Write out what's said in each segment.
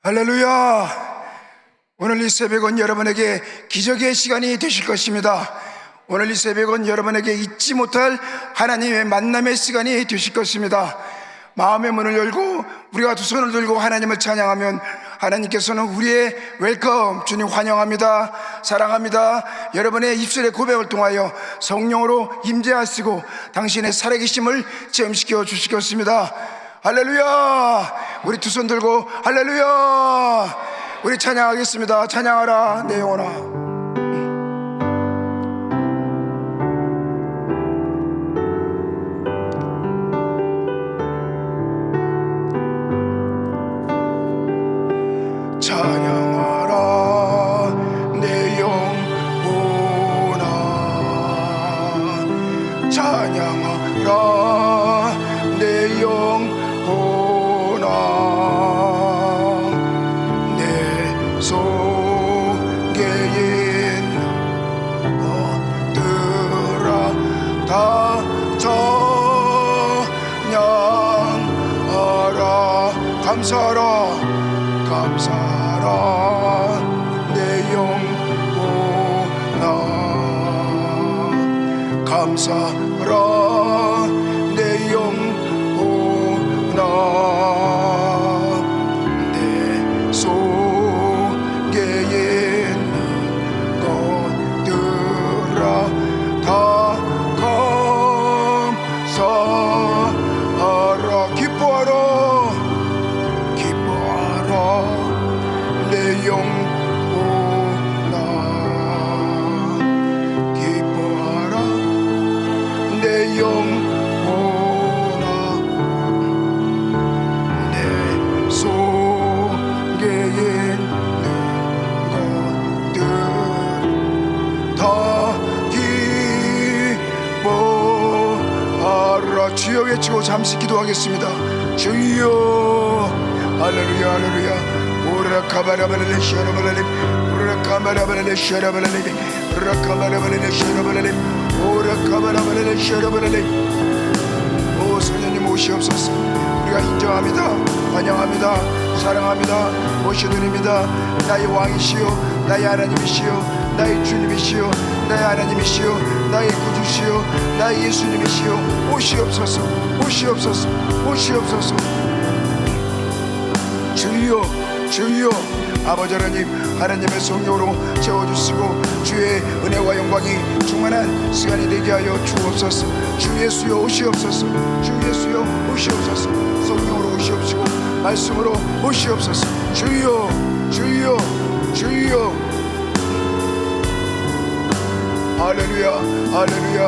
할렐루야! 오늘 이 새벽은 여러분에게 기적의 시간이 되실 것입니다. 오늘 이 새벽은 여러분에게 잊지 못할 하나님의 만남의 시간이 되실 것입니다. 마음의 문을 열고 우리가 두 손을 들고 하나님을 찬양하면 하나님께서는 우리의 웰컴, 주님 환영합니다, 사랑합니다, 여러분의 입술의 고백을 통하여 성령으로 임재하시고 당신의 살아계심을 체험시켜 주실 것입니다. 할렐루야! 우리 두 손 들고 할렐루야! 우리 찬양하겠습니다. 찬양하라 내 영혼아. 찬양하라 내 영혼아, 찬양하라 내 영혼아, 내 속에 있는 것들아 다 찬양하라. 감사하라 감사하라 내 영혼아, 감사하라 내 영혼아, 내 속에 있는 것들아 다 감사하라. 기뻐하라 내 영혼아, 기뻐하라 내 영혼아, 내 속에 있는 것들 다 기뻐하라. 주여 외치고 잠시 기도하겠습니다. 주여. 할렐루야 할렐루야. 오라카바라바레레 샤라바레레 오라카바라바레레 샤라바레레 오라카바라바레레 샤라바레레 오라카바라바레레 샤라바레레. 오 성령님 오시옵소서. 우리가 인정합니다, 환영합니다, 사랑합니다, 모셔드립니다. 나의 왕이시여, 나의 하나님이시여, 나의 주님이시여, 나의 하나님이시여, 나의 구주시여, 나의 예수님이시여. 오시옵소서 오시옵소서 오시옵소서. 주여 주여. 아버지 하나님, 하나님의 성령으로 채워주시고 주의 은혜와 영광이 충만한 시간이 되게 하여 주옵소서. 주 예수여 오시옵소서. 주 예수여 오시옵소서. 성령으로 오시옵시고 말씀으로 오시옵소서. 주여 주여 주여. 할렐루야 할렐루야.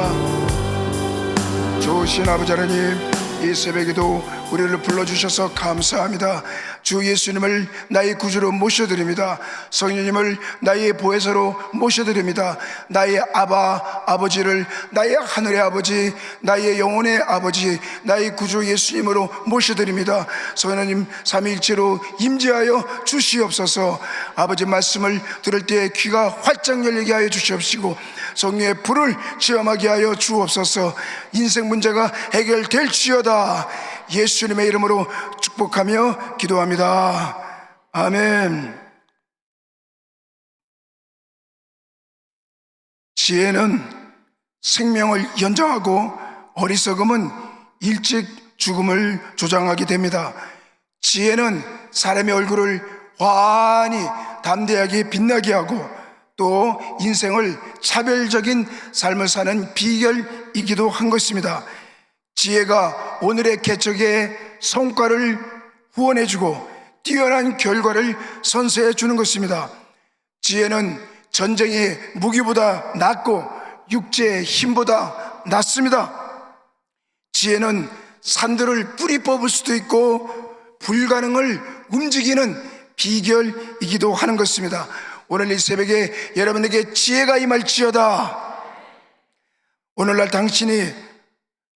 좋으신 아버지 하나님, 이 새벽에도 우리를 불러주셔서 감사합니다. 주 예수님을 나의 구주로 모셔드립니다. 성령님을 나의 보혜사로 모셔드립니다. 나의 아버지를 나의 하늘의 아버지, 나의 영혼의 아버지, 나의 구주 예수님으로 모셔드립니다. 성령님 삼위일체로 임재하여 주시옵소서. 아버지 말씀을 들을 때 귀가 활짝 열리게 하여 주시옵시고 성령의 불을 체험하게 하여 주옵소서. 인생 문제가 해결될지어다. 예수님의 이름으로 축복하며 기도합니다. 아멘. 지혜는 생명을 연장하고 어리석음은 일찍 죽음을 조장하게 됩니다. 지혜는 사람의 얼굴을 환히 담대하게 빛나게 하고 또 인생을 차별적인 삶을 사는 비결이기도 한 것입니다. 지혜가 오늘의 개척의 성과를 후원해주고 뛰어난 결과를 선사해 주는 것입니다. 지혜는 전쟁의 무기보다 낫고 육체의 힘보다 낫습니다. 지혜는 산들을 뿌리 뽑을 수도 있고 불가능을 움직이는 비결이기도 하는 것입니다. 오늘 이 새벽에 여러분에게 지혜가 임할지어다. 오늘날 당신이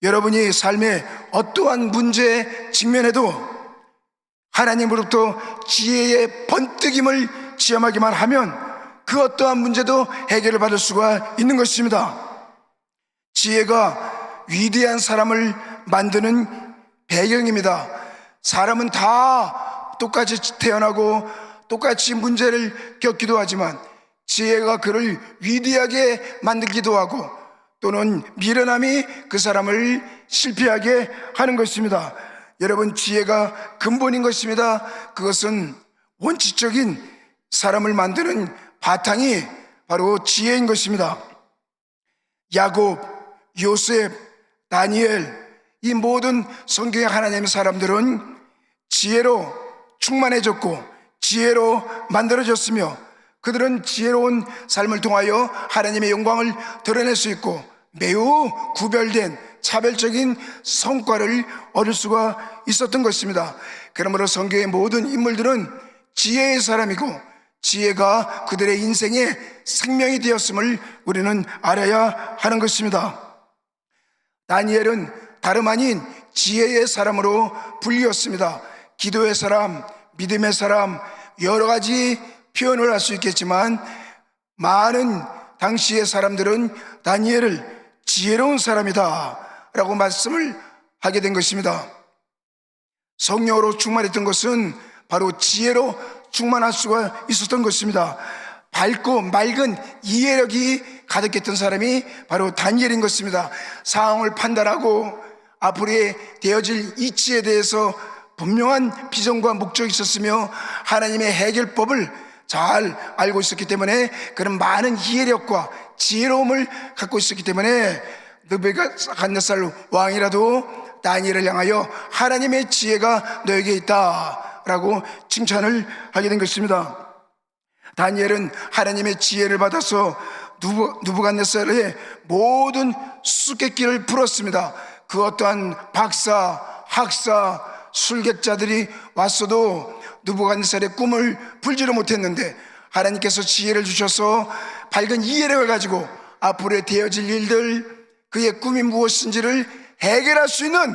여러분이 삶의 어떠한 문제에 직면해도 하나님으로부터 지혜의 번뜩임을 체험하기만 하면 그 어떠한 문제도 해결을 받을 수가 있는 것입니다. 지혜가 위대한 사람을 만드는 배경입니다. 사람은 다 똑같이 태어나고 똑같이 문제를 겪기도 하지만 지혜가 그를 위대하게 만들기도 하고 또는 미련함이 그 사람을 실패하게 하는 것입니다. 여러분, 지혜가 근본인 것입니다. 그것은 원칙적인 사람을 만드는 바탕이 바로 지혜인 것입니다. 야곱, 요셉, 다니엘, 이 모든 성경의 하나님의 사람들은 지혜로 충만해졌고 지혜로 만들어졌으며 그들은 지혜로운 삶을 통하여 하나님의 영광을 드러낼 수 있고 매우 구별된 차별적인 성과를 얻을 수가 있었던 것입니다. 그러므로 성경의 모든 인물들은 지혜의 사람이고 지혜가 그들의 인생의 생명이 되었음을 우리는 알아야 하는 것입니다. 다니엘은 다름 아닌 지혜의 사람으로 불리었습니다. 기도의 사람, 믿음의 사람, 여러 가지 표현을 할 수 있겠지만 많은 당시의 사람들은 다니엘을 지혜로운 사람이다 라고 말씀을 하게 된 것입니다. 성령으로 충만했던 것은 바로 지혜로 충만할 수가 있었던 것입니다. 밝고 맑은 이해력이 가득했던 사람이 바로 다니엘인 것입니다. 상황을 판단하고 앞으로 되어질 이치에 대해서 분명한 비전과 목적이 있었으며 하나님의 해결법을 잘 알고 있었기 때문에 그런 많은 이해력과 지혜로움을 갖고 있었기 때문에 느부갓네살 왕이라도 다니엘을 향하여 하나님의 지혜가 너에게 있다 라고 칭찬을 하게 된 것입니다. 다니엘은 하나님의 지혜를 받아서 느부갓네살의 모든 수수께끼를 풀었습니다. 그 어떠한 박사, 학사, 술객자들이 왔어도 느부갓네살의 꿈을 풀지를 못했는데 하나님께서 지혜를 주셔서 밝은 이해력을 가지고 앞으로 되어질 일들, 그의 꿈이 무엇인지를 해결할 수 있는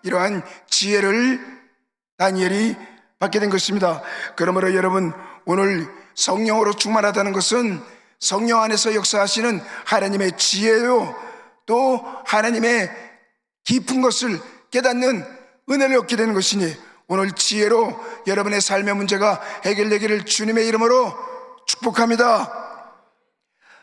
이러한 지혜를 다니엘이 받게 된 것입니다. 그러므로 여러분, 오늘 성령으로 충만하다는 것은 성령 안에서 역사하시는 하나님의 지혜요, 또 하나님의 깊은 것을 깨닫는 은혜를 얻게 되는 것이니 오늘 지혜로 여러분의 삶의 문제가 해결되기를 주님의 이름으로 축복합니다.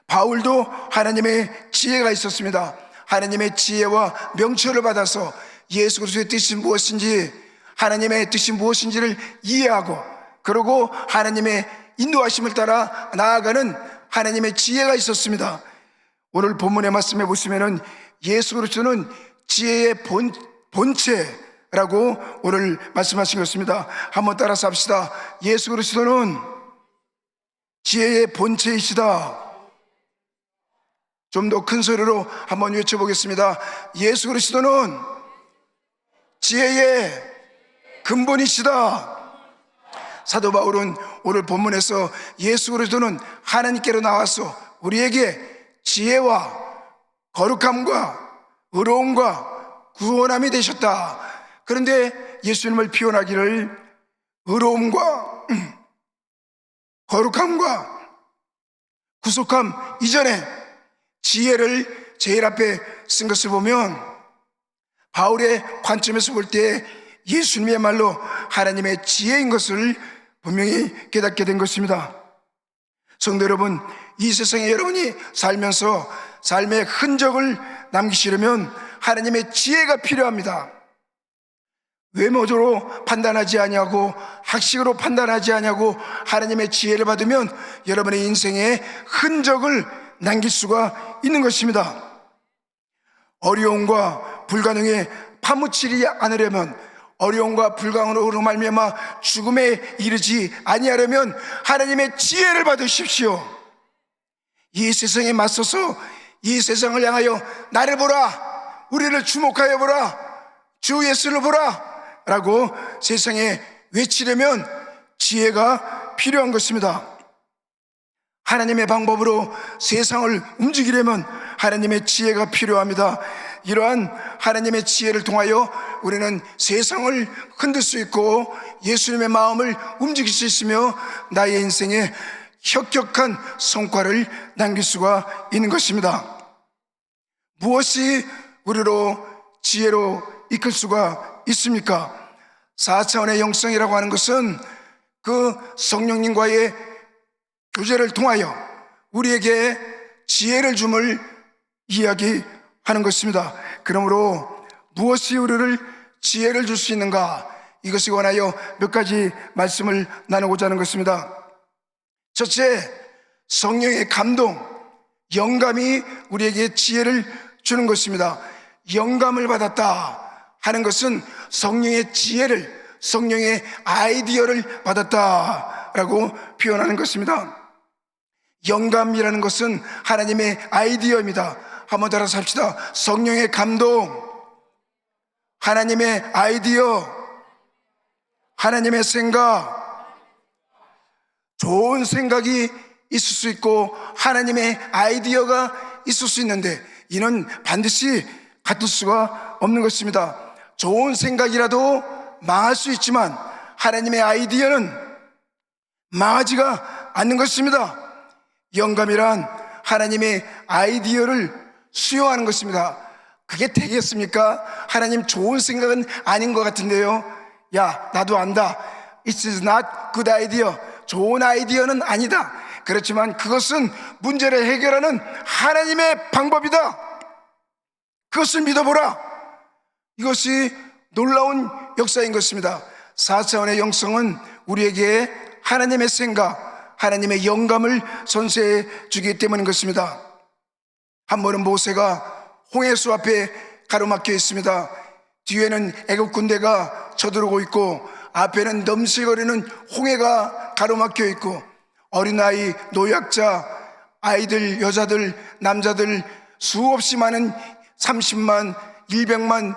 바울도 하나님의 지혜가 있었습니다. 하나님의 지혜와 명철을 받아서 예수 그리스도의 뜻이 무엇인지, 하나님의 뜻이 무엇인지를 이해하고 그리고 하나님의 인도하심을 따라 나아가는 하나님의 지혜가 있었습니다. 오늘 본문의 말씀에 보시면은 예수 그리스도는 지혜의 본체라고 오늘 말씀하신 것입니다. 한번 따라서 합시다. 예수 그리스도는 지혜의 본체이시다. 좀 더 큰 소리로 한번 외쳐보겠습니다. 예수 그리스도는 지혜의 근본이시다. 사도 바울은 오늘 본문에서 예수 그리스도는 하나님께로 나와서 우리에게 지혜와 거룩함과 의로움과 구원함이 되셨다. 그런데 예수님을 표현하기를 의로움과 거룩함과 구속함 이전에 지혜를 제일 앞에 쓴 것을 보면 바울의 관점에서 볼 때 예수님의 말로 하나님의 지혜인 것을 분명히 깨닫게 된 것입니다. 성도 여러분, 이 세상에 여러분이 살면서 삶의 흔적을 남기시려면 하나님의 지혜가 필요합니다. 외모적으로 판단하지 아니하고 학식으로 판단하지 아니하고 하나님의 지혜를 받으면 여러분의 인생에 흔적을 남길 수가 있는 것입니다. 어려움과 불가능에 파묻히지 않으려면, 어려움과 불가능으로 말미암아 죽음에 이르지 아니하려면 하나님의 지혜를 받으십시오. 이 세상에 맞서서 이 세상을 향하여 나를 보라, 우리를 주목하여 보라, 주 예수를 보라 라고 세상에 외치려면 지혜가 필요한 것입니다. 하나님의 방법으로 세상을 움직이려면 하나님의 지혜가 필요합니다. 이러한 하나님의 지혜를 통하여 우리는 세상을 흔들 수 있고 예수님의 마음을 움직일 수 있으며 나의 인생에 혁혁한 성과를 남길 수가 있는 것입니다. 무엇이 우리로 지혜로 이끌 수가 있습니까? 4차원의 영성이라고 하는 것은 그 성령님과의 교제를 통하여 우리에게 지혜를 줌을 이야기하는 것입니다. 그러므로 무엇이 우리를 지혜를 줄 수 있는가, 이것에 관하여 몇 가지 말씀을 나누고자 하는 것입니다. 첫째, 성령의 감동, 영감이 우리에게 지혜를 주는 것입니다. 영감을 받았다 하는 것은 성령의 지혜를, 성령의 아이디어를 받았다라고 표현하는 것입니다. 영감이라는 것은 하나님의 아이디어입니다. 한번 따라서 합시다. 성령의 감동, 하나님의 아이디어, 하나님의 생각. 좋은 생각이 있을 수 있고 하나님의 아이디어가 있을 수 있는데 이는 반드시 같을 수가 없는 것입니다. 좋은 생각이라도 망할 수 있지만 하나님의 아이디어는 망하지가 않는 것입니다. 영감이란 하나님의 아이디어를 수용하는 것입니다. 그게 되겠습니까? 하나님 좋은 생각은 아닌 것 같은데요. 야, 나도 안다. It is not good idea. 좋은 아이디어는 아니다. 그렇지만 그것은 문제를 해결하는 하나님의 방법이다. 그것을 믿어보라. 이것이 놀라운 역사인 것입니다. 4차원의 영성은 우리에게 하나님의 생각, 하나님의 영감을 선사해 주기 때문인 것입니다. 한 번은 모세가 홍해수 앞에 가로막혀 있습니다. 뒤에는 애굽 군대가 쳐들어오고 있고 앞에는 넘실거리는 홍해가 가로막혀 있고 어린아이, 노약자, 아이들, 여자들, 남자들 수없이 많은 30만, 100만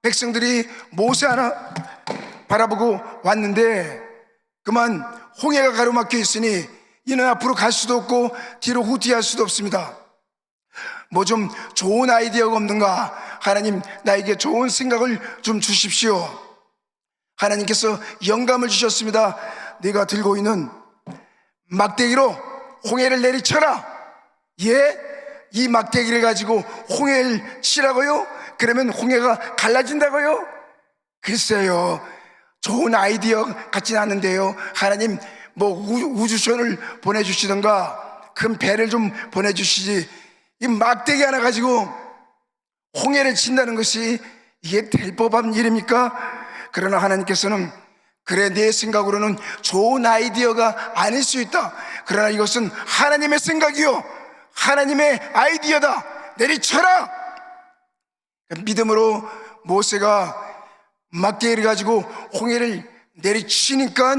백성들이 모세 하나 바라보고 왔는데 그만 홍해가 가로막혀 있으니 이는 앞으로 갈 수도 없고 뒤로 후퇴할 수도 없습니다. 뭐 좀 좋은 아이디어가 없는가? 하나님, 나에게 좋은 생각을 좀 주십시오. 하나님께서 영감을 주셨습니다. 네가 들고 있는 막대기로 홍해를 내리쳐라. 예? 이 막대기를 가지고 홍해를 치라고요? 그러면 홍해가 갈라진다고요? 글쎄요, 좋은 아이디어 같지는 않은데요. 하나님, 뭐 우주선을 보내주시던가 큰 배를 좀 보내주시지, 이 막대기 하나 가지고 홍해를 친다는 것이 이게 될 법한 일입니까? 그러나 하나님께서는 그래, 내 생각으로는 좋은 아이디어가 아닐 수 있다. 그러나 이것은 하나님의 생각이요, 하나님의 아이디어다. 내리쳐라. 믿음으로 모세가 막대기를 가지고 홍해를 내리치니까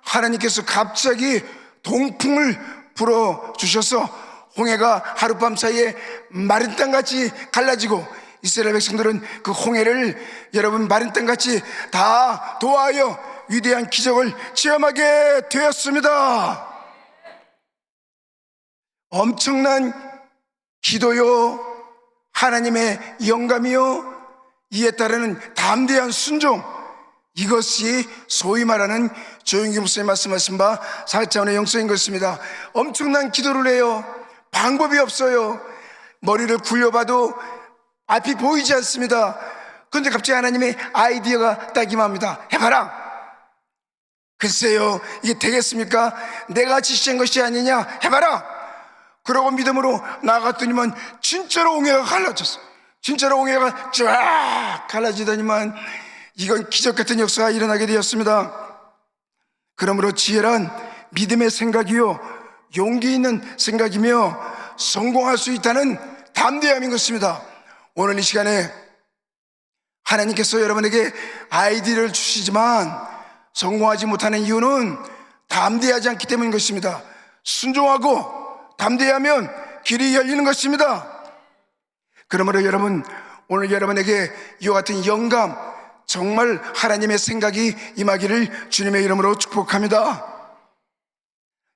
하나님께서 갑자기 동풍을 불어주셔서 홍해가 하룻밤 사이에 마른 땅같이 갈라지고 이스라엘 백성들은 그 홍해를 여러분 마른 땅같이 다 도하여 위대한 기적을 체험하게 되었습니다. 엄청난 기도요, 하나님의 영감이요, 이에 따르는 담대한 순종, 이것이 소위 말하는 조영기 목사님 말씀하신 바 4차원의 영성인 것입니다. 엄청난 기도를 해요. 방법이 없어요. 머리를 굴려봐도 앞이 보이지 않습니다. 그런데 갑자기 하나님의 아이디어가 딱 임합니다. 해봐라. 글쎄요, 이게 되겠습니까? 내가 지시한 것이 아니냐? 해봐라. 그러고 믿음으로 나아갔더니만 진짜로 홍해가 갈라졌어. 진짜로 홍해가 쫙 갈라지더니만 이건 기적 같은 역사가 일어나게 되었습니다. 그러므로 지혜란 믿음의 생각이요, 용기 있는 생각이며 성공할 수 있다는 담대함인 것입니다. 오늘 이 시간에 하나님께서 여러분에게 아이디어를 주시지만 성공하지 못하는 이유는 담대하지 않기 때문인 것입니다. 순종하고 담대하면 길이 열리는 것입니다. 그러므로 여러분, 오늘 여러분에게 이와 같은 영감, 정말 하나님의 생각이 임하기를 주님의 이름으로 축복합니다.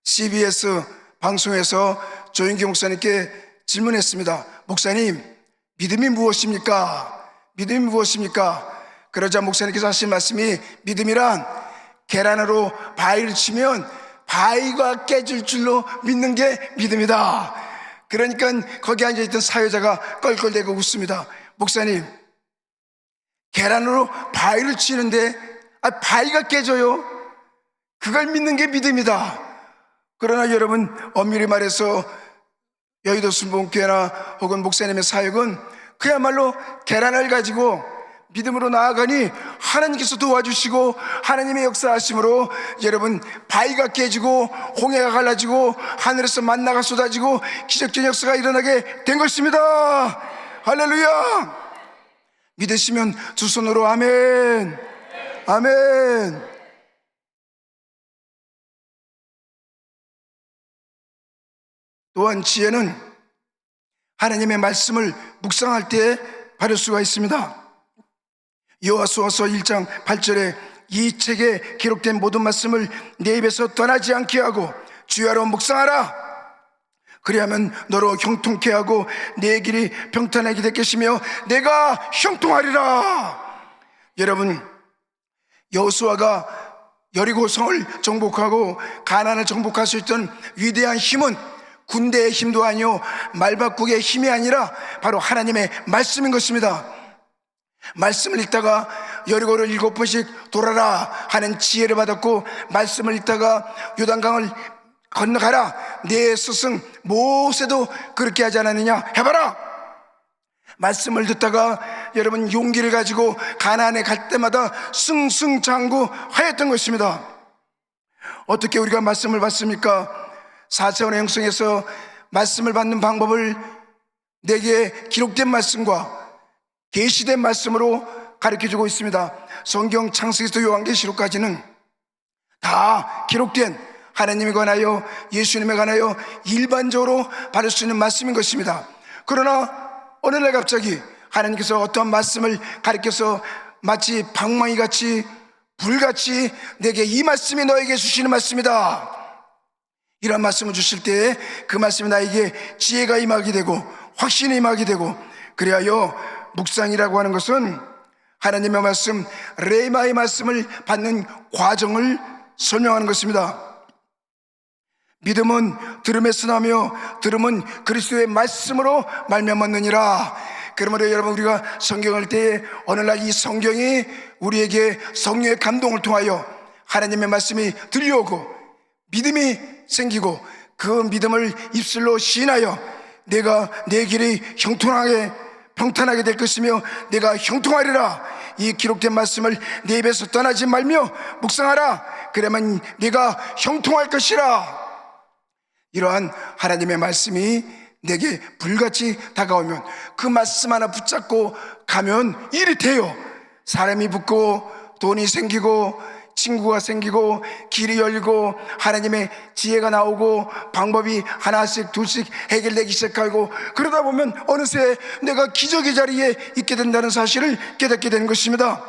CBS 방송에서 조영기 목사님께 질문했습니다. 목사님, 믿음이 무엇입니까? 믿음이 무엇입니까? 그러자 목사님께서 하신 말씀이, 믿음이란 계란으로 바위를 치면 바위가 깨질 줄로 믿는 게 믿음이다. 그러니까 거기 앉아있던 사회자가 껄껄대고 웃습니다. 목사님, 계란으로 바위를 치는데 바위가 깨져요. 그걸 믿는 게 믿음이다. 그러나 여러분, 엄밀히 말해서 여의도 순복음교회나 혹은 목사님의 사역은 그야말로 계란을 가지고 믿음으로 나아가니 하나님께서 도와주시고 하나님의 역사하심으로 여러분, 바위가 깨지고 홍해가 갈라지고 하늘에서 만나가 쏟아지고 기적적인 역사가 일어나게 된 것입니다. 할렐루야. 믿으시면 두 손으로 아멘, 아멘. 또한 지혜는 하나님의 말씀을 묵상할 때 받을 수가 있습니다. 여호수아서 1장 8절에 이 책에 기록된 모든 말씀을 내 입에서 떠나지 않게 하고 주야로 묵상하라. 그리하면 너로 형통케 하고 내 길이 평탄하게 될 것이며 내가 형통하리라. 여러분, 여호수아가 여리고성을 정복하고 가나안을 정복할 수 있던 위대한 힘은 군대의 힘도 아니요 말바꾸기의 힘이 아니라 바로 하나님의 말씀인 것입니다. 말씀을 읽다가 여리고를 7번씩 돌아라 하는 지혜를 받았고, 말씀을 읽다가 요단강을 건너가라, 내 스승 모세도 그렇게 하지 않았느냐, 해봐라. 말씀을 듣다가 여러분 용기를 가지고 가나안에 갈 때마다 승승장구하였던 것입니다. 어떻게 우리가 말씀을 받습니까? 4차원의 형성에서 말씀을 받는 방법을 내게 기록된 말씀과 계시된 말씀으로 가르쳐주고 있습니다. 성경 창세기부터 요한계시록까지는 다 기록된 하나님에 관하여 예수님에 관하여 일반적으로 받을 수 있는 말씀인 것입니다. 그러나 어느 날 갑자기 하나님께서 어떤 말씀을 가르쳐서 마치 방망이같이 불같이 내게 이 말씀이 너에게 주시는 말씀이다, 이런 말씀을 주실 때 그 말씀이 나에게 지혜가 임하게 되고 확신이 임하게 되고, 그리하여 묵상이라고 하는 것은 하나님의 말씀, 레마의 말씀을 받는 과정을 설명하는 것입니다. 믿음은 들음에서 나며 들음은 그리스도의 말씀으로 말미암았느니라. 그러므로 여러분, 우리가 성경을 때에 어느 날 이 성경이 우리에게 성령의 감동을 통하여 하나님의 말씀이 들려오고 믿음이 생기고 그 믿음을 입술로 시인하여 내가 내 길이 형통하게 평탄하게 될 것이며 내가 형통하리라, 이 기록된 말씀을 내 입에서 떠나지 말며 묵상하라. 그러면 내가 형통할 것이라. 이러한 하나님의 말씀이 내게 불같이 다가오면 그 말씀 하나 붙잡고 가면 일이 돼요. 사람이 붙고 돈이 생기고 친구가 생기고 길이 열리고 하나님의 지혜가 나오고 방법이 하나씩 둘씩 해결되기 시작하고, 그러다 보면 어느새 내가 기적의 자리에 있게 된다는 사실을 깨닫게 되는 것입니다.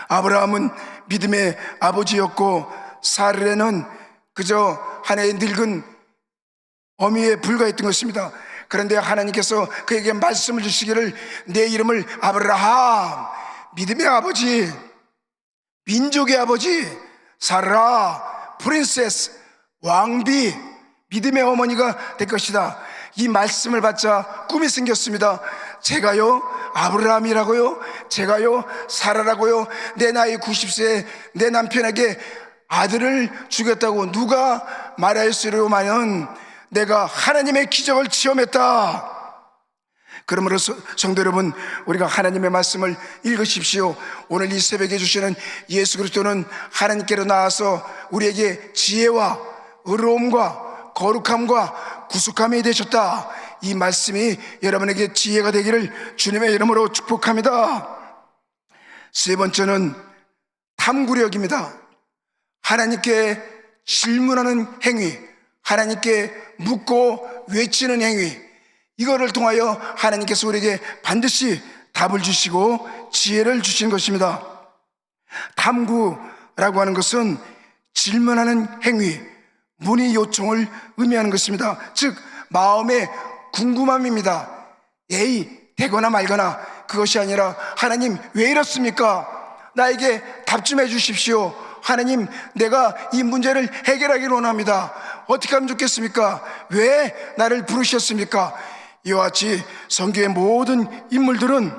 아브라함은 믿음의 아버지였고 사르는 그저 하나의 늙은 어미에 불과했던 것입니다. 그런데 하나님께서 그에게 말씀을 주시기를 내 이름을 아브라함, 믿음의 아버지, 민족의 아버지, 사라, 프린세스, 왕비, 믿음의 어머니가 될 것이다. 이 말씀을 받자 꿈이 생겼습니다. 제가요 아브라함이라고요, 제가요 사라라고요, 내 나이 90세에 내 남편에게 아들을 주겠다고 누가 말하였으려마는 내가 하나님의 기적을 체험했다. 그러므로 성도 여러분, 우리가 하나님의 말씀을 읽으십시오. 오늘 이 새벽에 주시는 예수 그리스도는 하나님께로 나와서 우리에게 지혜와 의로움과 거룩함과 구속함이 되셨다. 이 말씀이 여러분에게 지혜가 되기를 주님의 이름으로 축복합니다. 세 번째는 탐구력입니다. 하나님께 질문하는 행위, 하나님께 묻고 외치는 행위, 이거를 통하여 하나님께서 우리에게 반드시 답을 주시고 지혜를 주신 것입니다. 탐구라고 하는 것은 질문하는 행위, 문의 요청을 의미하는 것입니다. 즉 마음의 궁금함입니다. 에이 되거나 말거나, 그것이 아니라 하나님 왜 이렇습니까? 나에게 답 좀 해주십시오. 하나님, 내가 이 문제를 해결하기를 원합니다. 어떻게 하면 좋겠습니까? 왜 나를 부르셨습니까? 이와 같이 성경의 모든 인물들은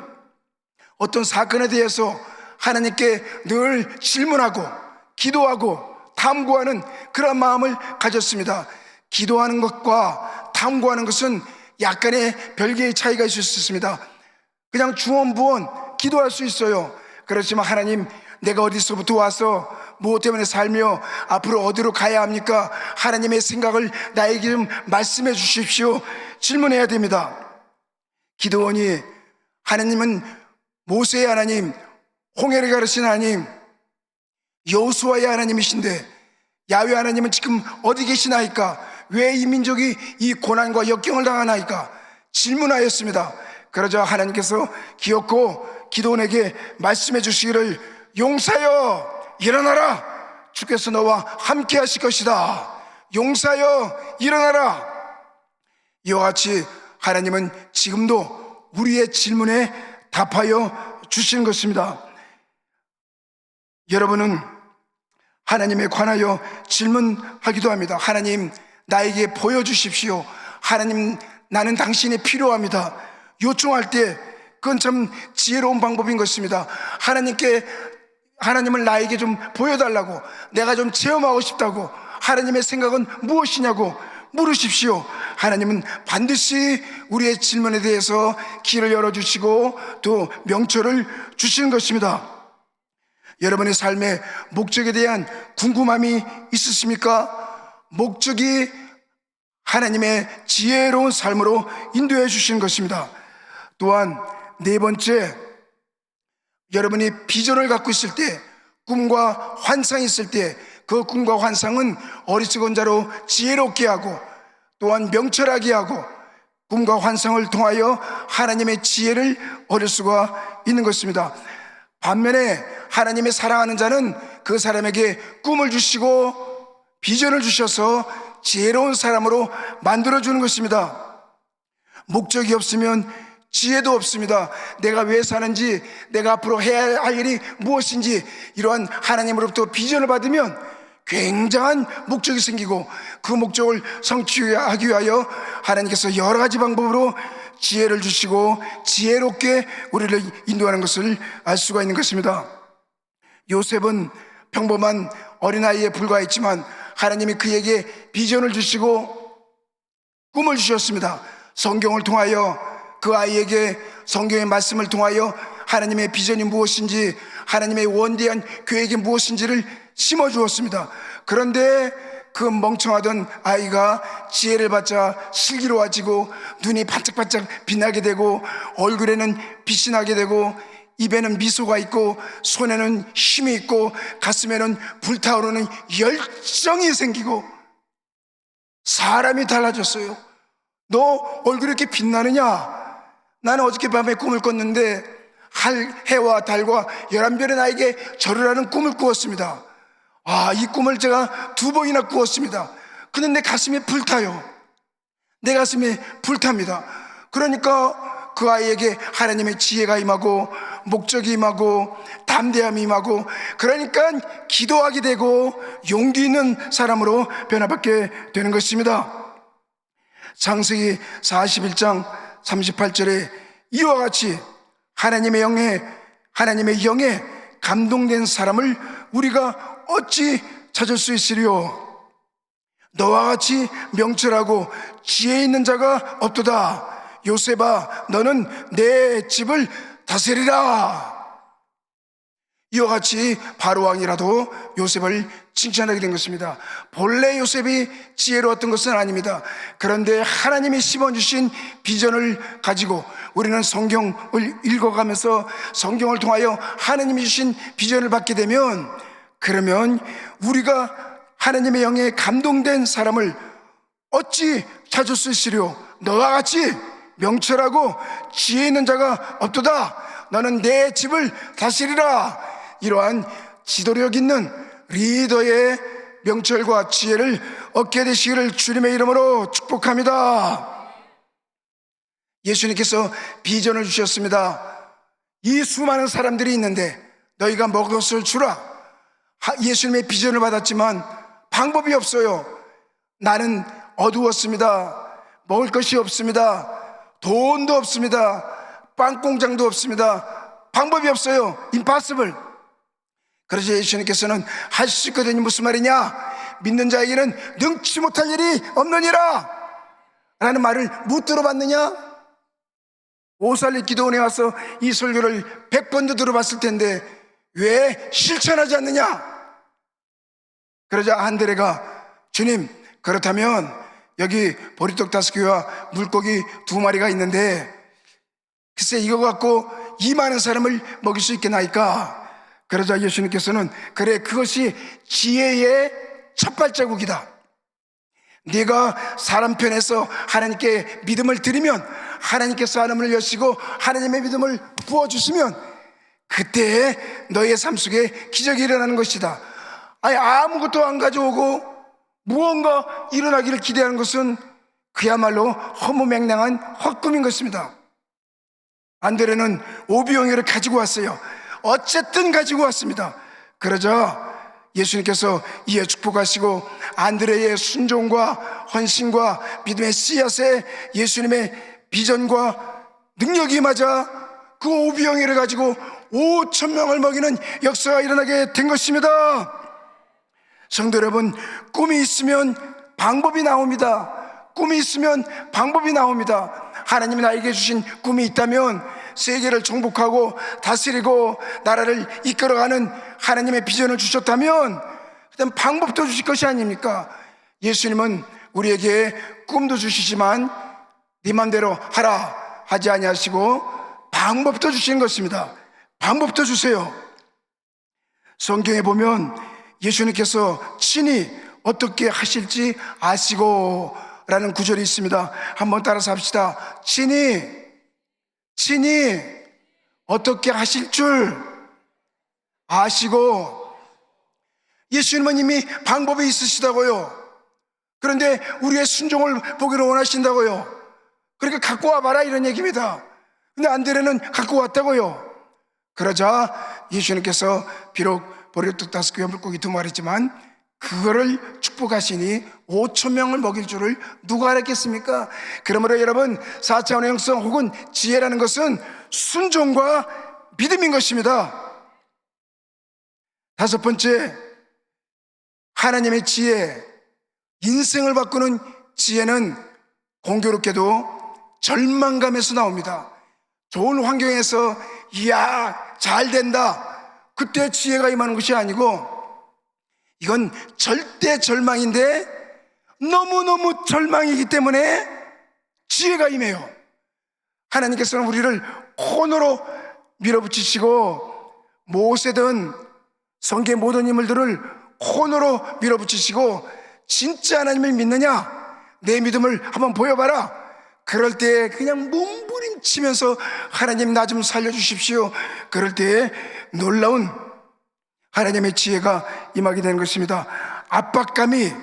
어떤 사건에 대해서 하나님께 늘 질문하고 기도하고 탐구하는 그런 마음을 가졌습니다. 기도하는 것과 탐구하는 것은 약간의 별개의 차이가 있을 수 있습니다. 그냥 중언부언 기도할 수 있어요. 그렇지만 하나님, 내가 어디서부터 와서 무엇 때문에 살며 앞으로 어디로 가야 합니까? 하나님의 생각을 나에게 좀 말씀해 주십시오. 질문해야 됩니다. 기도원이 하나님은 모세의 하나님, 홍해를 가르친 하나님, 여호수아의 하나님이신데 야훼 하나님은 지금 어디 계시나이까? 왜 이 민족이 이 고난과 역경을 당하나이까? 질문하였습니다. 그러자 하나님께서 기어코 기도원에게 말씀해 주시기를, 용사여 일어나라, 주께서 너와 함께 하실 것이다. 용사여 일어나라. 이와 같이 하나님은 지금도 우리의 질문에 답하여 주시는 것입니다. 여러분은 하나님에 관하여 질문하기도 합니다. 하나님, 나에게 보여주십시오. 하나님, 나는 당신이 필요합니다. 요청할 때 그건 참 지혜로운 방법인 것입니다. 하나님을 나에게 좀 보여달라고, 내가 좀 체험하고 싶다고, 하나님의 생각은 무엇이냐고 물으십시오. 하나님은 반드시 우리의 질문에 대해서 길을 열어주시고 또 명철을 주시는 것입니다. 여러분의 삶의 목적에 대한 궁금함이 있으십니까? 목적이 하나님의 지혜로운 삶으로 인도해 주시는 것입니다. 또한 네 번째, 여러분이 비전을 갖고 있을 때, 꿈과 환상이 있을 때, 그 꿈과 환상은 어리석은 자로 지혜롭게 하고 또한 명철하게 하고 꿈과 환상을 통하여 하나님의 지혜를 얻을 수가 있는 것입니다. 반면에 하나님의 사랑하는 자는 그 사람에게 꿈을 주시고 비전을 주셔서 지혜로운 사람으로 만들어주는 것입니다. 목적이 없으면 지혜도 없습니다. 내가 왜 사는지, 내가 앞으로 해야 할 일이 무엇인지, 이러한 하나님으로부터 비전을 받으면 굉장한 목적이 생기고 그 목적을 성취하기 위하여 하나님께서 여러 가지 방법으로 지혜를 주시고 지혜롭게 우리를 인도하는 것을 알 수가 있는 것입니다. 요셉은 평범한 어린아이에 불과했지만 하나님이 그에게 비전을 주시고 꿈을 주셨습니다. 성경을 통하여 그 아이에게 성경의 말씀을 통하여 하나님의 비전이 무엇인지, 하나님의 원대한 계획이 무엇인지를 심어주었습니다. 그런데 그 멍청하던 아이가 지혜를 받자 슬기로워지고 눈이 반짝반짝 빛나게 되고 얼굴에는 빛이 나게 되고 입에는 미소가 있고 손에는 힘이 있고 가슴에는 불타오르는 열정이 생기고 사람이 달라졌어요. 너 얼굴이 이렇게 빛나느냐? 나는 어저께 밤에 꿈을 꿨는데 해와 달과 11별의 나에게 절을 하는 꿈을 꾸었습니다. 이 꿈을 제가 2번이나 꾸었습니다. 근데 내 가슴이 불타요. 내 가슴이 불탑니다. 그러니까 그 아이에게 하나님의 지혜가 임하고 목적이 임하고 담대함이 임하고, 그러니까 기도하게 되고 용기 있는 사람으로 변화받게 되는 것입니다. 창세기 41장 38절에 이와 같이 하나님의 영에 감동된 사람을 우리가 어찌 찾을 수 있으리요? 너와 같이 명철하고 지혜 있는 자가 없도다. 요셉아, 너는 내 집을 다스리라. 이와 같이 바로 왕이라도 요셉을 칭찬하게 된 것입니다. 본래 요셉이 지혜로웠던 것은 아닙니다. 그런데 하나님이 심어주신 비전을 가지고 우리는 성경을 읽어가면서 성경을 통하여 하나님이 주신 비전을 받게 되면, 그러면 우리가 하나님의 영에 감동된 사람을 어찌 찾을 수 있으리요? 너와 같이 명철하고 지혜 있는 자가 없도다. 너는 내 집을 다스리라. 이러한 지도력 있는 리더의 명철과 지혜를 얻게 되시기를 주님의 이름으로 축복합니다. 예수님께서 비전을 주셨습니다. 이 수많은 사람들이 있는데 너희가 먹을 것을 주라. 예수님의 비전을 받았지만 방법이 없어요. 나는 어두웠습니다. 먹을 것이 없습니다. 돈도 없습니다. 빵 공장도 없습니다. 방법이 없어요. impossible. 그래서 예수님께서는 하실 수 있거든요. 무슨 말이냐? 믿는 자에게는 능치 못할 일이 없느니라 라는 말을 못 들어봤느냐? 오살리 기도원에 와서 이 설교를 100번도 들어봤을 텐데 왜 실천하지 않느냐? 그러자 안드레가 주님, 그렇다면 여기 보리떡 5개와 물고기 2마리가 있는데 글쎄 이거 갖고 이 많은 사람을 먹일 수 있겠나이까? 그러자 예수님께서는 그래, 그것이 지혜의 첫 발자국이다. 네가 사람 편에서 하나님께 믿음을 드리면 하나님께서 하늘을 여시고 하나님의 믿음을 부어주시면 그때 너의 삶 속에 기적이 일어나는 것이다. 아니, 아무것도 안 가져오고 무언가 일어나기를 기대하는 것은 그야말로 허무맹랑한 헛꿈인 것입니다. 안드레는 오병이어를 가지고 왔어요. 어쨌든 가지고 왔습니다. 그러자 예수님께서 이에 축복하시고 안드레의 순종과 헌신과 믿음의 씨앗에 예수님의 비전과 능력이 맞아 그 오병이어를 가지고 5,000명을 먹이는 역사가 일어나게 된 것입니다. 성도 여러분, 꿈이 있으면 방법이 나옵니다. 꿈이 있으면 방법이 나옵니다. 하나님이 나에게 주신 꿈이 있다면 세계를 정복하고 다스리고 나라를 이끌어가는 하나님의 비전을 주셨다면 그다음 방법도 주실 것이 아닙니까? 예수님은 우리에게 꿈도 주시지만 네 맘대로 하라 하지 아니하시고 방법도 주시는 것입니다. 방법도 주세요. 성경에 보면 예수님께서 친히 어떻게 하실지 아시고 라는 구절이 있습니다. 한번 따라서 합시다. 친히 어떻게 하실 줄 아시고. 예수님은 이미 방법이 있으시다고요. 그런데 우리의 순종을 보기를 원하신다고요. 그러니까 갖고 와봐라 이런 얘기입니다. 근데 안드레는 갖고 왔다고요. 그러자 예수님께서 비록 보리떡 5개와 물고기 2마리지만 그거를 축복하시니 5,000명을 먹일 줄을 누가 알았겠습니까? 그러므로 여러분, 4차원의 영성 혹은 지혜라는 것은 순종과 믿음인 것입니다. 5번째, 하나님의 지혜, 인생을 바꾸는 지혜는 공교롭게도 절망감에서 나옵니다. 좋은 환경에서 이야 잘 된다, 그때 지혜가 임하는 것이 아니고 이건 절대 절망인데 너무너무 절망이기 때문에 지혜가 임해요. 하나님께서는 우리를 코너로 밀어붙이시고 모세든 성경의 모든 인물들을 코너로 밀어붙이시고 진짜 하나님을 믿느냐? 내 믿음을 한번 보여봐라. 그럴 때 그냥 몸부림치면서 하나님 나 좀 살려주십시오. 그럴 때 놀라운 하나님의 지혜가 임하게 되는 것입니다. 압박감이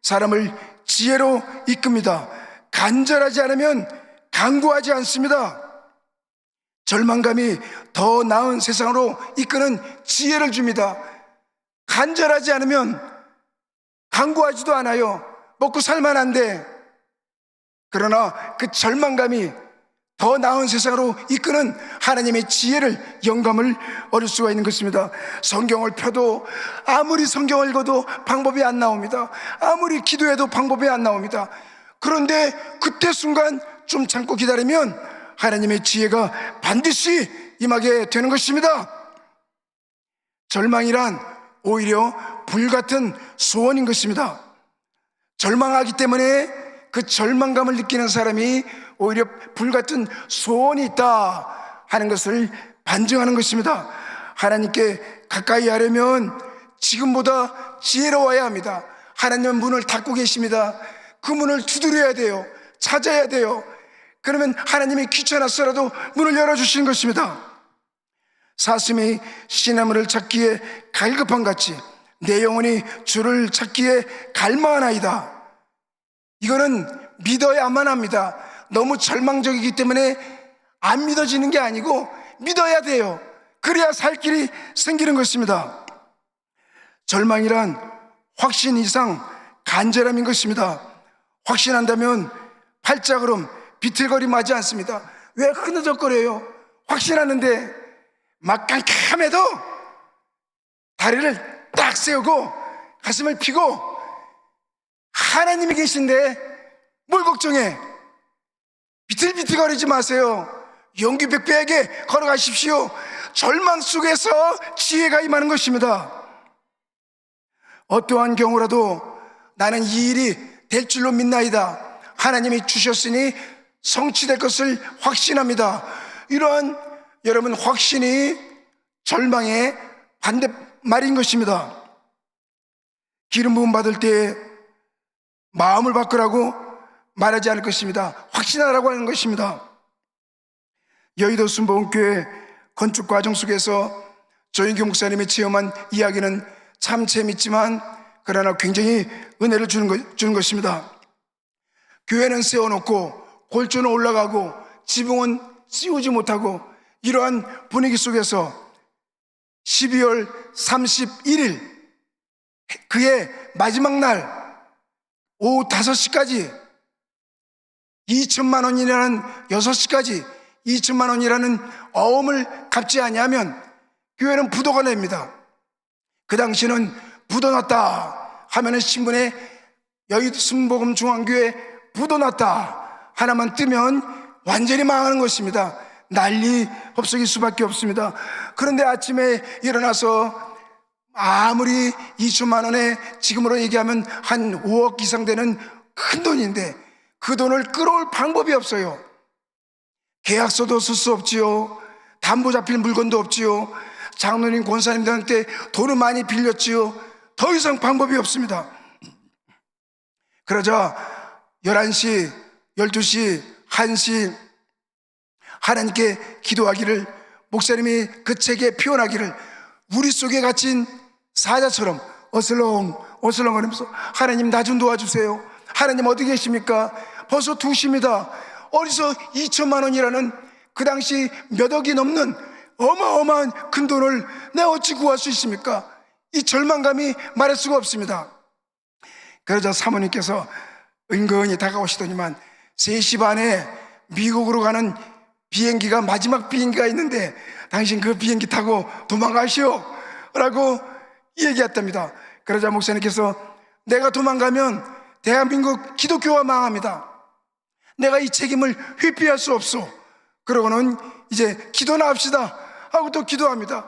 사람을 지혜로 이끕니다. 간절하지 않으면 강구하지 않습니다. 절망감이 더 나은 세상으로 이끄는 지혜를 줍니다. 간절하지 않으면 강구하지도 않아요. 먹고 살만한데. 그러나 그 절망감이 더 나은 세상으로 이끄는 하나님의 지혜를, 영감을 얻을 수가 있는 것입니다. 성경을 펴도 아무리 성경을 읽어도 방법이 안 나옵니다. 아무리 기도해도 방법이 안 나옵니다. 그런데 그때 순간 좀 참고 기다리면 하나님의 지혜가 반드시 임하게 되는 것입니다. 절망이란 오히려 불같은 소원인 것입니다. 절망하기 때문에 그 절망감을 느끼는 사람이 오히려 불같은 소원이 있다 하는 것을 반증하는 것입니다. 하나님께 가까이 하려면 지금보다 지혜로워야 합니다. 하나님은 문을 닫고 계십니다. 그 문을 두드려야 돼요. 찾아야 돼요. 그러면 하나님이 귀찮았어라도 문을 열어주시는 것입니다. 사슴이 시나물을 찾기에 갈급한 같이 내 영혼이 주를 찾기에 갈망하나이다. 이거는 믿어야만 합니다. 너무 절망적이기 때문에 안 믿어지는 게 아니고 믿어야 돼요. 그래야 살 길이 생기는 것입니다. 절망이란 확신 이상 간절함인 것입니다. 확신한다면 팔자그럼 비틀거림하지 않습니다. 왜 흐느적거려요? 확신하는데 막 깜깜해도 다리를 딱 세우고 가슴을 펴고, 하나님이 계신데 뭘 걱정해? 비틀비틀거리지 마세요. 용기 백배하게 걸어가십시오. 절망 속에서 지혜가 임하는 것입니다. 어떠한 경우라도 나는 이 일이 될 줄로 믿나이다. 하나님이 주셨으니 성취될 것을 확신합니다. 이러한 여러분 확신이 절망의 반대말인 것입니다. 기름 부음 받을 때 마음을 바꾸라고 말하지 않을 것입니다. 확신하라고 하는 것입니다. 여의도 순복음교회 건축 과정 속에서 조인규 목사님이 체험한 이야기는 참 재밌지만 그러나 굉장히 은혜를 주는 것입니다. 교회는 세워놓고 골조는 올라가고 지붕은 씌우지 못하고 이러한 분위기 속에서 12월 31일 그의 마지막 날 오후 5시까지 2천만 원이라는 6시까지 2천만 원이라는 어음을 갚지 아니하면 교회는 부도가 냅니다. 그 당시는 부도 났다 하면은 신문에 여의도 순복음 중앙교회 부도 났다 하나만 뜨면 완전히 망하는 것입니다. 난리 법석일 수밖에 없습니다. 그런데 아침에 일어나서 아무리 2천만 원에 지금으로 얘기하면 한 5억 이상 되는 큰 돈인데 그 돈을 끌어올 방법이 없어요. 계약서도 쓸 수 없지요. 담보 잡힐 물건도 없지요. 장로님 권사님들한테 돈을 많이 빌렸지요. 더 이상 방법이 없습니다. 그러자 11시, 12시, 1시 하나님께 기도하기를, 목사님이 그 책에 표현하기를 우리 속에 갇힌 사자처럼 어슬렁 거리면서 하나님 나 좀 도와주세요. 하나님 어디 계십니까? 벌써 2시입니다. 어디서 2천만 원이라는 그 당시 몇 억이 넘는 어마어마한 큰 돈을 내가 어찌 구할 수 있습니까? 이 절망감이 말할 수가 없습니다. 그러자 사모님께서 은근히 다가오시더니만 3시 반에 미국으로 가는 비행기가 마지막 비행기가 있는데 당신 그 비행기 타고 도망가시오 라고 얘기했답니다. 그러자 목사님께서 내가 도망가면 대한민국 기독교가 망합니다. 내가 이 책임을 회피할 수 없어. 그러고는 이제 기도나 합시다 하고 또 기도합니다.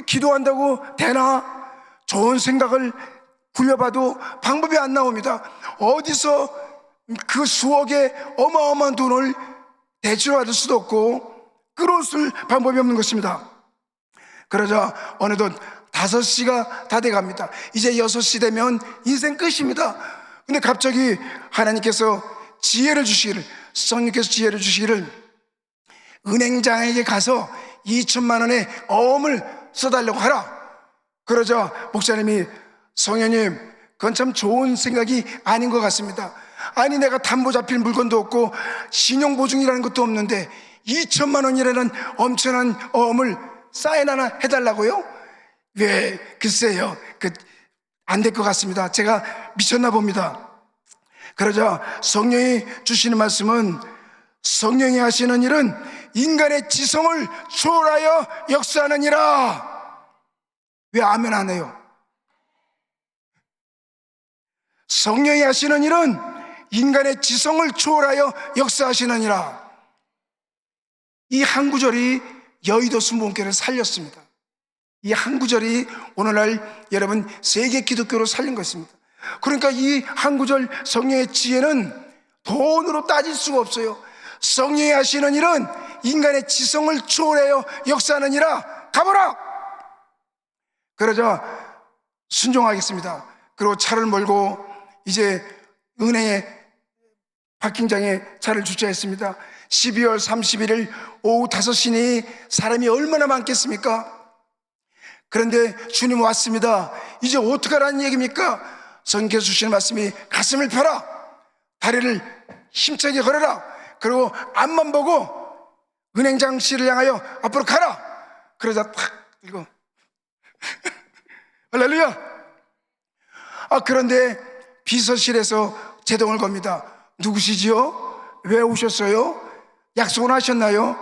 기도한다고 되나? 좋은 생각을 굴려봐도 방법이 안 나옵니다. 어디서 그 수억의 어마어마한 돈을 대출을 받을 수도 없고 끌어올 방법이 없는 것입니다. 그러자 어느덧 5시가 다 돼갑니다. 이제 6시 되면 인생 끝입니다. 근데 갑자기 하나님께서 지혜를 주시기를, 성령께서 지혜를 주시기를 은행장에게 가서 2천만 원의 어음을 써달라고 하라. 그러자 목사님이 성현님 그건 참 좋은 생각이 아닌 것 같습니다. 아니 내가 담보 잡힐 물건도 없고 신용보증이라는 것도 없는데 2천만 원이라는 엄청난 어음을 사인 하나 해달라고요? 왜 글쎄요 안 될 것 같습니다. 제가 미쳤나 봅니다. 그러자 성령이 주시는 말씀은 성령이 하시는 일은 인간의 지성을 초월하여 역사하느니라. 왜 아멘 안 해요? 성령이 하시는 일은 인간의 지성을 초월하여 역사하시느니라. 이 한 구절이 여의도 순복음교회를 살렸습니다. 이 한 구절이 오늘날 여러분 세계 기독교로 살린 것입니다. 그러니까 이 한 구절 성령의 지혜는 돈으로 따질 수가 없어요. 성령이 하시는 일은 인간의 지성을 초월하여 역사하느니라. 가보라. 그러자 순종하겠습니다. 그리고 차를 몰고 이제 은행의 파킹장에 차를 주차했습니다. 12월 31일 오후 5시니 사람이 얼마나 많겠습니까? 그런데 주님 왔습니다. 이제 어떡하라는 얘기입니까? 성령께서 주시는 말씀이 가슴을 펴라, 다리를 힘차게 걸어라, 그리고 앞만 보고 은행장실을 향하여 앞으로 가라. 그러자 탁 이거 할렐루야. 그런데 비서실에서 제동을 겁니다. 누구시지요? 왜 오셨어요? 약속은 하셨나요?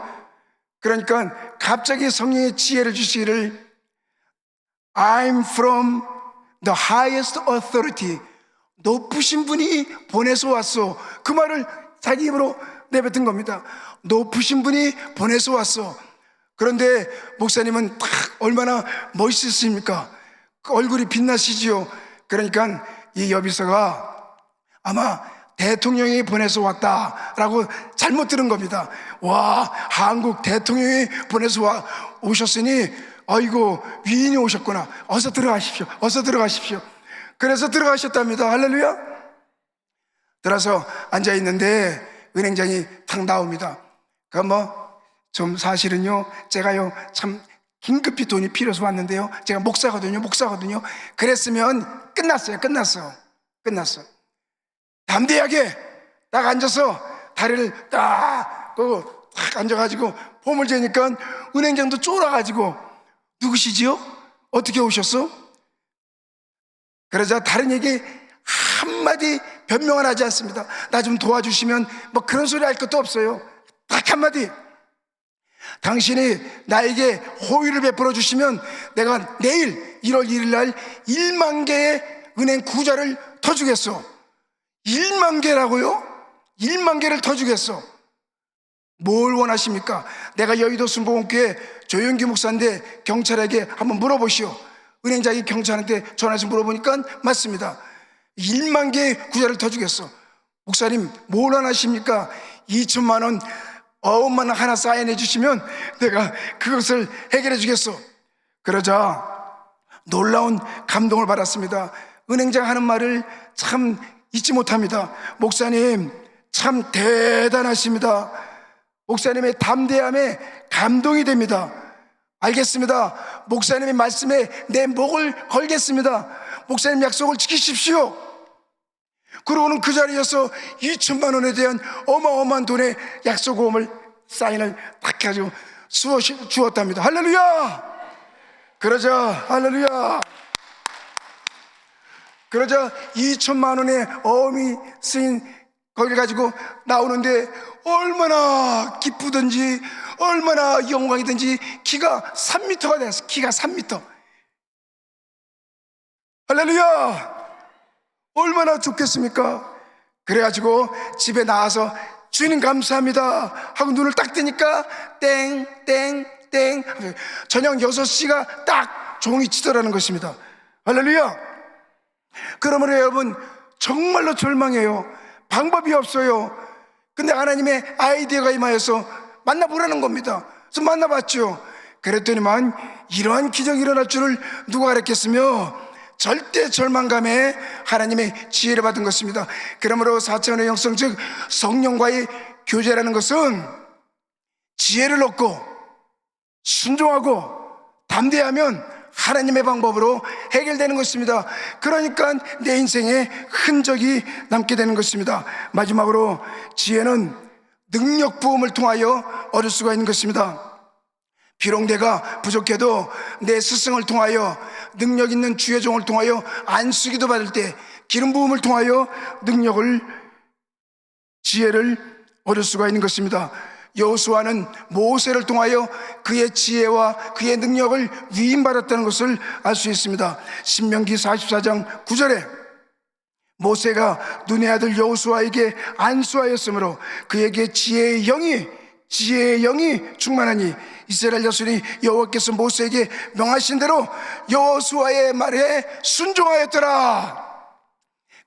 그러니까 갑자기 성령의 지혜를 주시기를 I'm from the highest authority. 높으신 분이 보내서 왔어. 그 말을 자기 입으로 내뱉은 겁니다. 높으신 분이 보내서 왔어. 그런데 목사님은 딱 얼마나 멋있으십니까? 그 얼굴이 빛나시지요. 그러니까 이 여비서가 아마 대통령이 보내서 왔다라고 잘못 들은 겁니다. 와, 한국 대통령이 보내서 오셨으니 아이고 위인이 오셨구나. 어서 들어가십시오. 어서 들어가십시오. 그래서 들어가셨답니다. 할렐루야. 들어서 앉아있는데 은행장이 탁 나옵니다. 좀 사실은요, 제가요 참 긴급히 돈이 필요해서 왔는데요, 제가 목사거든요. 그랬으면 끝났어. 담대하게 딱 앉아서 다리를 딱 앉아가지고 폼을 재니까 은행장도 쫄아가지고 누구시지요? 어떻게 오셨어? 그러자 다른 얘기 한마디 변명을 하지 않습니다. 나 좀 도와주시면 뭐 그런 소리 할 것도 없어요. 딱 한마디, 당신이 나에게 호의를 베풀어 주시면 내가 내일 1월 1일 날 1만 개의 은행 구자를 터주겠어. 1만 개라고요? 1만 개를 터주겠어. 뭘 원하십니까? 내가 여의도 순복음교회 조영기 목사인데 경찰에게 한번 물어보시오. 은행장이 경찰한테 전화해서 물어보니까 맞습니다. 1만 개의 구자를 터주겠어. 목사님 뭘 원하십니까? 2천만 원 어음만 하나 사인해 주시면 내가 그것을 해결해 주겠어. 그러자 놀라운 감동을 받았습니다. 은행장 하는 말을 참 잊지 못합니다. 목사님 참 대단하십니다. 목사님의 담대함에 감동이 됩니다. 알겠습니다. 목사님의 말씀에 내 목을 걸겠습니다. 목사님 약속을 지키십시오. 그러고는 그 자리에서 2천만 원에 대한 어마어마한 돈의 약속금을 사인을 딱 해가지고 주었답니다. 할렐루야. 그러자 2천만 원의 어음이 쓰인 거기를 가지고 나오는데 얼마나 기쁘든지 얼마나 영광이든지 키가 3m가 됐어. 키가 3m. 할렐루야. 얼마나 좋겠습니까? 그래가지고 집에 나와서 주님 감사합니다 하고 눈을 딱 뜨니까 땡땡땡 저녁 6시가 딱 종이 치더라는 것입니다. 할렐루야. 그러므로 여러분 정말로 절망해요. 방법이 없어요. 근데 하나님의 아이디어가 임하여서 만나보라는 겁니다. 그래서 만나봤죠. 그랬더니만 이러한 기적이 일어날 줄을 누가 알았겠으며 절대 절망감에 하나님의 지혜를 받은 것입니다. 그러므로 4차원의 영성 즉 성령과의 교제라는 것은 지혜를 얻고 순종하고 담대하면 하나님의 방법으로 해결되는 것입니다. 그러니까 내 인생에 흔적이 남게 되는 것입니다. 마지막으로 지혜는 능력 부음을 통하여 얻을 수가 있는 것입니다. 비록 내가 부족해도 내 스승을 통하여 능력 있는 주의 종을 통하여 안수기도 받을 때 기름 부음을 통하여 능력을 지혜를 얻을 수가 있는 것입니다. 여호수아는 모세를 통하여 그의 지혜와 그의 능력을 위임받았다는 것을 알 수 있습니다. 신명기 44장 9절에 모세가 눈의 아들 여호수아에게 안수하였으므로 그에게 지혜의 영이 충만하니 이스라엘 자손이 여호와께서 모세에게 명하신 대로 여호수아의 말에 순종하였더라.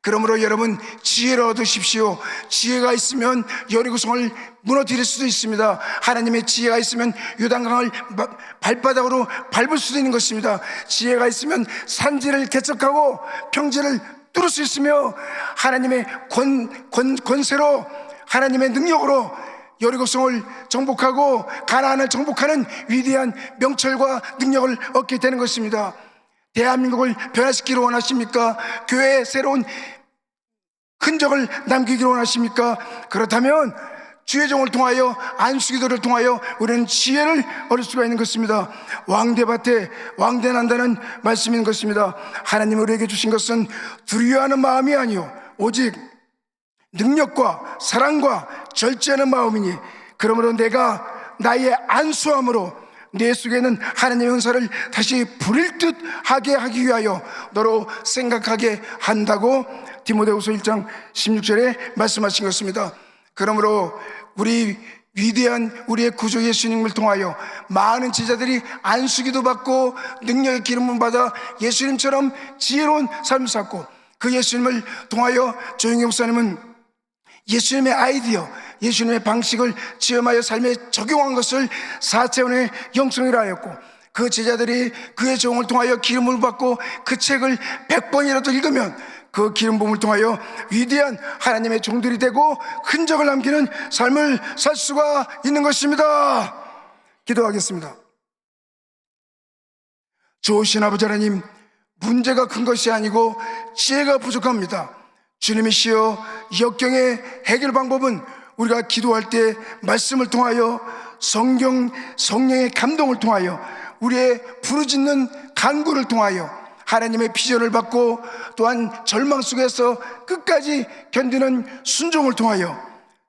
그러므로 여러분 지혜를 얻으십시오. 지혜가 있으면 여리고성을 무너뜨릴 수도 있습니다. 하나님의 지혜가 있으면 요단강을 발바닥으로 밟을 수도 있는 것입니다. 지혜가 있으면 산지를 개척하고 평지를 뚫을 수 있으며 하나님의 권세로 하나님의 능력으로 여리고성을 정복하고 가나안을 정복하는 위대한 명철과 능력을 얻게 되는 것입니다. 대한민국을 변화시키기를 원하십니까? 교회에 새로운 흔적을 남기기를 원하십니까? 그렇다면 주의 종을 통하여 안수기도를 통하여 우리는 지혜를 얻을 수가 있는 것입니다. 왕대밭에 왕대난다는 말씀이 있는 것입니다. 하나님이 우리에게 주신 것은 두려워하는 마음이 아니요 오직 능력과 사랑과 절제하는 마음이니 그러므로 내가 나의 안수함으로 내 속에는 하나님의 은사를 다시 부릴 듯 하게 하기 위하여 너로 생각하게 한다고 디모데후서 1장 16절에 말씀하신 것입니다. 그러므로 우리 위대한 우리의 구주 예수님을 통하여 많은 제자들이 안수기도 받고 능력의 기름을 받아 예수님처럼 지혜로운 삶을 살고, 그 예수님을 통하여 조영기 목사님은 예수님의 아이디어, 예수님의 방식을 체험하여 삶에 적용한 것을 4차원의 영성이라 하였고, 그 제자들이 그의 종을 통하여 기름을 받고 그 책을 100번이라도 읽으면 그 기름 부음을 통하여 위대한 하나님의 종들이 되고 흔적을 남기는 삶을 살 수가 있는 것입니다. 기도하겠습니다. 좋으신 아버지 하나님, 문제가 큰 것이 아니고 지혜가 부족합니다. 주님이시여, 역경의 해결 방법은 우리가 기도할 때 말씀을 통하여 성령의 감동을 통하여 우리의 부르짖는 간구를 통하여 하나님의 비전을 받고 또한 절망 속에서 끝까지 견디는 순종을 통하여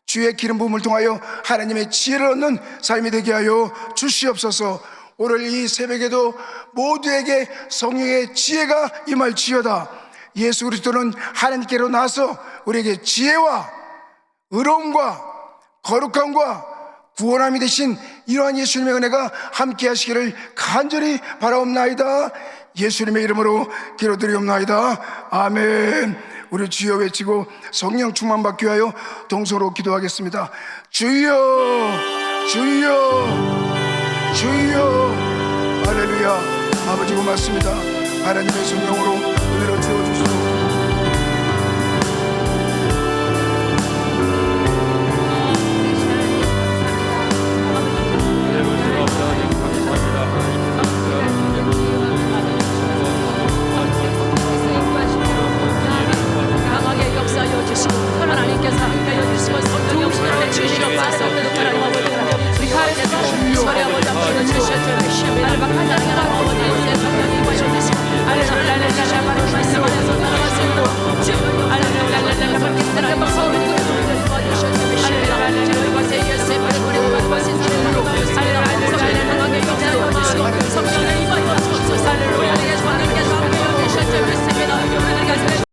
주의 기름 부음을 통하여 하나님의 지혜를 얻는 삶이 되게 하여 주시옵소서. 오늘 이 새벽에도 모두에게 성령의 지혜가 임할지어다. 예수 그리스도는 하나님께로 나서 우리에게 지혜와 의로움과 거룩함과 구원함이 되신 이러한 예수님의 은혜가 함께 하시기를 간절히 바라옵나이다. 예수님의 이름으로 기도드리옵나이다. 아멘. 우리 주여 외치고 성령 충만 받기 위하여 동서로 기도하겠습니다. 주여, 주여, 주여. 할렐루야. 아버지 고맙습니다. 하나님의 성령으로 은혜로 채워주시고